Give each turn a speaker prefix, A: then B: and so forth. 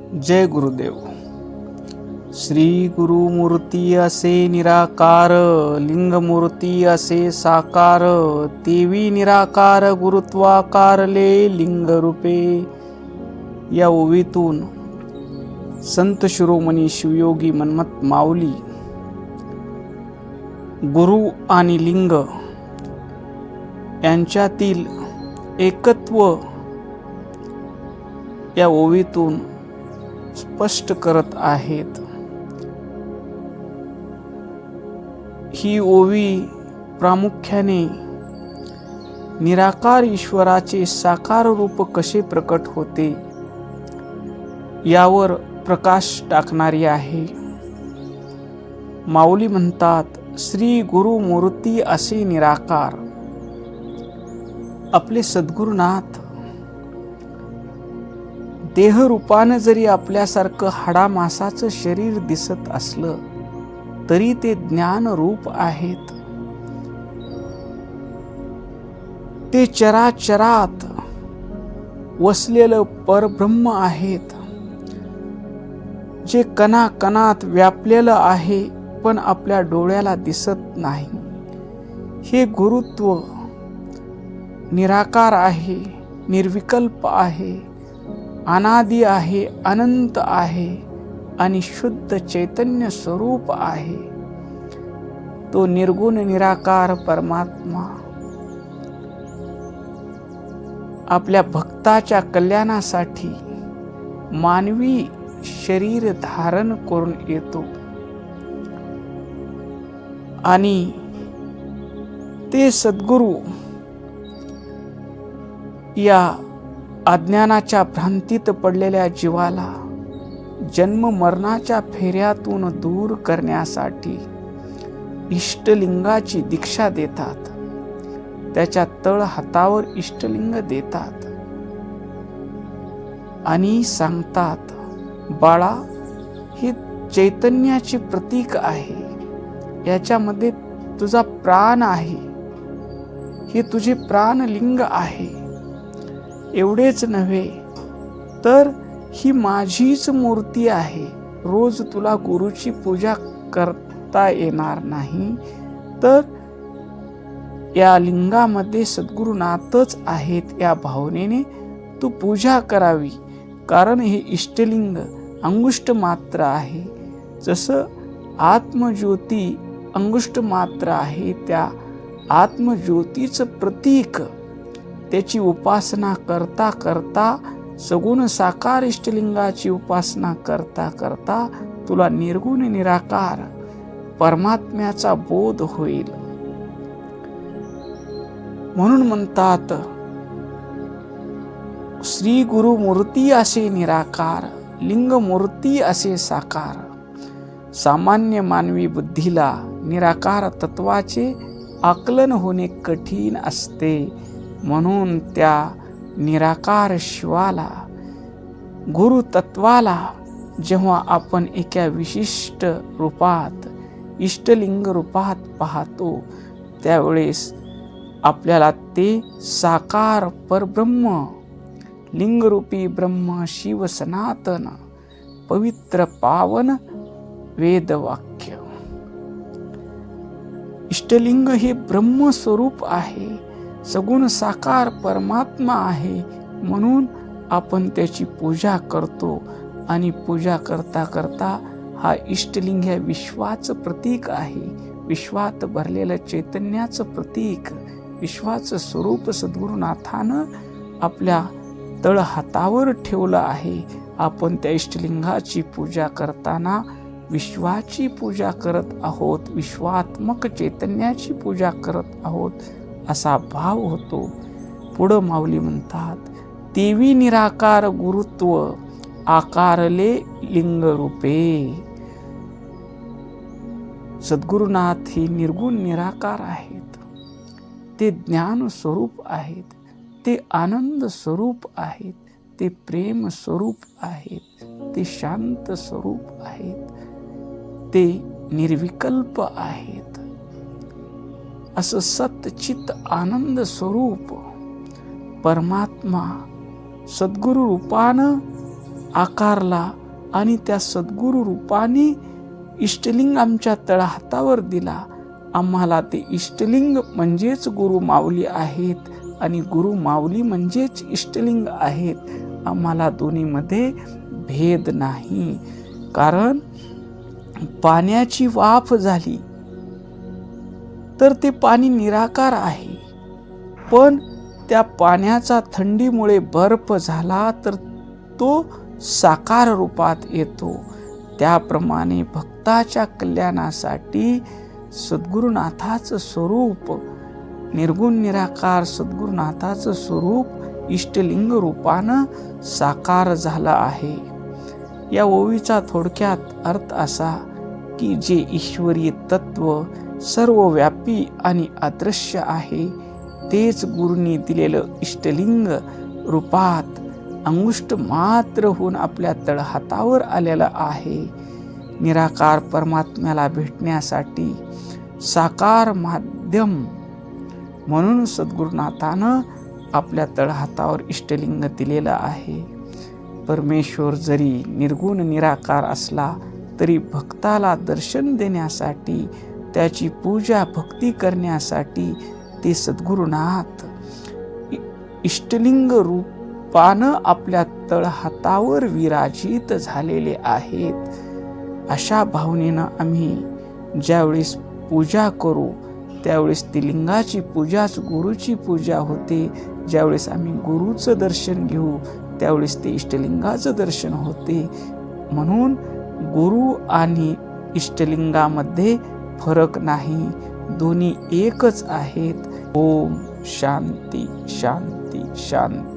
A: जय गुरुदेव. श्री गुरुमूर्ती असे निराकार, लिंगमूर्ती असे साकार, देवी निराकार गुरुत्वाकारले लिंग रूपे. या ओवीतून संत शिरोमणी शिवयोगी मन्मथ माऊली गुरु आणि लिंग यांच्यातील एकत्व या ओवीतून स्पष्ट करत आहेत. ही ओवी प्रामुख्याने निराकार ईश्वराचे साकार रूप कसे प्रकट होते यावर प्रकाश टाकणारी आहे. माऊली म्हणतात, श्री गुरु मूर्ती असे निराकार. आपले सद्गुरुनाथ देहरूपानं जरी आपल्यासारखं हाडामासाचं शरीर दिसत असलं तरी ते ज्ञान रूप आहेत. ते चराचरात वसलेलं परब्रह्म आहेत, जे कणाकणात व्यापलेलं आहे पण आपल्या डोळ्याला दिसत नाही. हे गुरुत्व निराकार आहे, निर्विकल्प आहे, अनादि आहे, अनंत आहे आणि शुद्ध चैतन्य स्वरूप आहे. तो निर्गुण निराकार परमात्मा आपल्या भक्ताच्या कल्याणासाठी मानवी शरीर धारण करून येतो आणि ते सद्गुरु या अज्ञानाच्या भ्रांतीत पडलेल्या जीवाला जन्म मरणाच्या फेऱ्यातून दूर करण्यासाठी इष्टलिंगाची दीक्षा देतात. त्याच्या तळ हातावर इष्टलिंग देतात आणि सांगतात, बाळा, हे चैतन्याचे प्रतीक आहे, याच्यामध्ये तुझा प्राण आहे, हे तुझे प्राणलिंग आहे. एवढेच नव्हे तर ही माझीच मूर्ती आहे. रोज तुला गुरुची पूजा करता येणार नाही, तर या लिंगामध्ये सद्गुरुनाथच आहेत या भावनेने तू पूजा करावी. कारण हे इष्टलिंग अंगुष्ट मात्र आहे. जसं आत्मज्योती अंगुष्ट मात्र आहे, त्या आत्मज्योतीचं प्रतीक त्याची उपासना करता करता, सगुण साकार इष्टलिंगाची उपासना करता करता तुला निर्गुण निराकार परमात्म्याचा बोध होईल. म्हणून म्हणतात, श्री गुरु मूर्ती असे निराकार, लिंग मूर्ती असे साकार. सामान्य मानवी बुद्धीला निराकार तत्वाचे आकलन होणे कठीण असते. म्हणून त्या निराकार शिवाला, गुरु तत्वाला जेव्हा आपण एका विशिष्ट रूपात, इष्टलिंग रूपात पाहतो, त्यावेळेस आपल्याला ते साकार परब्रह्म, लिंगरूपी ब्रह्म, शिव सनातन, पवित्र पावन वेदवाक्य. इष्टलिंग हे ब्रह्मस्वरूप आहे, सगुण साकार परमात्मा आहे. म्हणून आपण त्याची पूजा करतो आणि पूजा करता करता हा इष्टलिंग ह्या विश्वाचं प्रतीक आहे, विश्वात भरलेलं चैतन्याचं प्रतीक, विश्वाचं स्वरूप सद्गुरुनाथानं आपल्या तळ हातावर ठेवलं आहे. आपण त्या इष्टलिंगाची पूजा करताना विश्वाची पूजा करत आहोत, विश्वात्मक चैतन्याची पूजा करत आहोत असा भाव होतो. पुढं माऊली म्हणतात, देवी निराकार गुरुत्व आकारले लिंग रूपे. सद्गुरुनाथ हे निर्गुण निराकार आहेत, ते ज्ञान स्वरूप आहेत, ते आनंद स्वरूप आहेत, ते प्रेम स्वरूप आहेत, ते शांत स्वरूप आहेत, ते निर्विकल्प आहेत. असं सतचित आनंद स्वरूप परमात्मा सद्गुरु रूपानं आकारला आणि त्या सद्गुरु रूपाने इष्टलिंग आमच्या तळहातावर दिला. आम्हाला ते इष्टलिंग म्हणजेच गुरु माऊली आहेत आणि गुरु माऊली म्हणजेच इष्टलिंग आहेत. आम्हाला दोन्हीमध्ये भेद नाही. कारण पाण्याची वाफ झाली तर ते पाणी निराकार आहे, पण त्या पाण्याचा थंडीमुळे बर्फ झाला तर तो साकार रूपात येतो. त्याप्रमाणे भक्ताच्या कल्याणासाठी सद्गुरुनाथाचं स्वरूप, निर्गुण निराकार सद्गुरुनाथाचं स्वरूप इष्टलिंग रूपानं साकार झालं आहे. या ओवीचा थोडक्यात अर्थ असा की जे ईश्वरीय तत्व सर्वव्यापी आणि अदृश्य आहे तेच गुरूंनी दिलेलं इष्टलिंग रूपात अंगुष्ट मात्र होऊन आपल्या तळहातावर आलेलं आहे. निराकार परमात्म्याला भेटण्यासाठी साकार माध्यम म्हणून सद्गुरुनाथानं आपल्या तळहातावर इष्टलिंग दिलेलं आहे. परमेश्वर जरी निर्गुण निराकार असला तरी भक्ताला दर्शन देण्यासाठी, त्याची पूजा भक्ती करण्यासाठी ते सद्गुरुनाथ इष्टलिंग रूपानं आपल्या तळहातावर विराजित झालेले आहेत. अशा भावनेनं आम्ही ज्यावेळेस पूजा करू त्यावेळेस ती लिंगाची पूजाच गुरुची पूजा होते. ज्यावेळेस आम्ही गुरुचं दर्शन घेऊ त्यावेळेस ते इष्टलिंगाचं दर्शन होते. म्हणून गुरु आणि इष्टलिंगामध्ये फरक नाही, दोन्ही एकच आहेत. ओम शांती शांती शांती.